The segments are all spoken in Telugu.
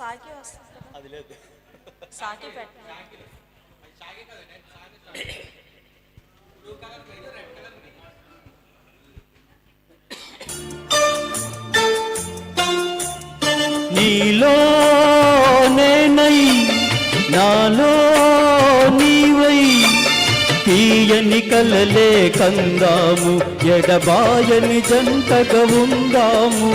సాకి వస్తుంది కదా, అది లేదు. సాకి పెట్టండి. నీలో నేనై నాలో నీవై తీయని కలలే కందాము, ఎడబాయని జంటగా ఉందాము.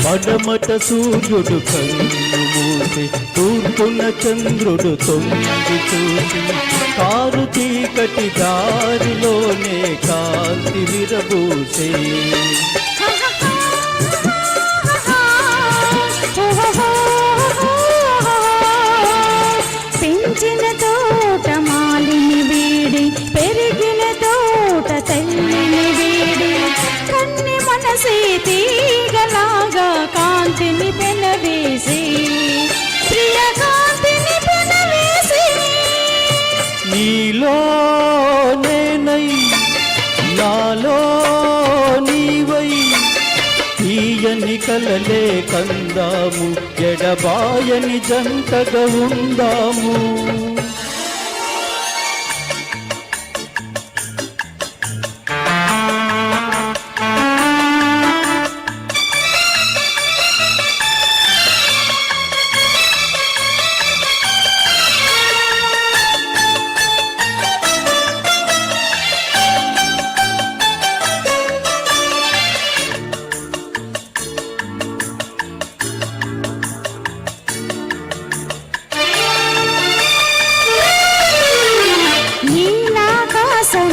పడమట సూర్యుడు కన్ను మూసి తూర్పున చంద్రుడు తొంగి చూసి కారు చీకటి దారిలోనే కాంతి విరబూసే. పెంచిన తోట మాలిని వీడి, పెరిగిన తోట తల్లిని వీడి, కన్ని మనసే తీగలాగా కాంతిని పెనవేసి, ప్రియ కాంతిని పెనవేసి. నీలో నేనై నాలో నీవై తీయని కలలే కందాము, ఎడబాయని జంటగా ఉందాము.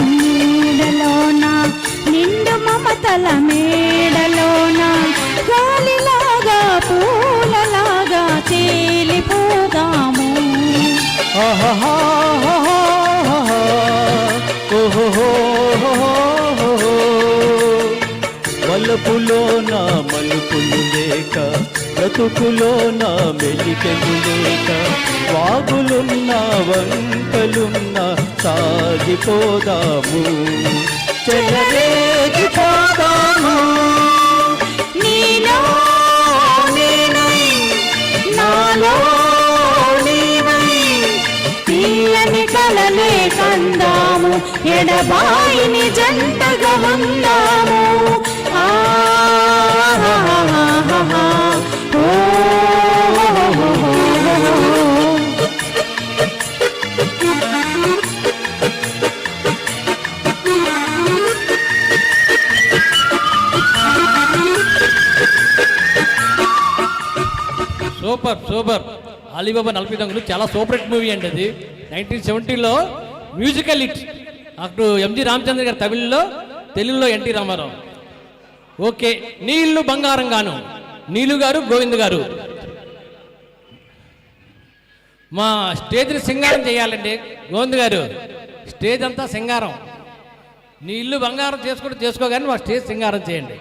నీడలోన నిండు మమతల మేడలోన గాలిలాగా పూలలాగా తేలిపోదాము. వలపులోన మలుపులు లేక, బ్రతుకులోన మెలికెలు లేక, వాగులున్న వంకలున్న సాగిపోదాము, చెలరేగిపోదాము. నీలో నేనై నాలో నీవై తీయని కలలే కందాము, ఎడబాయిని జంటగా ఉందాము. Super super. అలీబాబా 40 దొంగలు చాలా సూపర్ హిట్ మూవీ అండి అది. 1970లో మ్యూజికల్ హిట్. అప్పుడు ఎంజి రామచంద్ర గారు తమిళ్లో, తెలుగులో ఎన్టీ రామారావు. ఓకే, నీళ్లు బంగారం గాను. నీలు గారు, గోవింద్ గారు మా స్టేజ్ని సింగారం చేయాలండి. గోవింద్ గారు స్టేజ్ అంతా సింగారం. నీ ఇల్లు బంగారం చేసుకోగానే మా స్టేజ్ సింగారం చేయండి.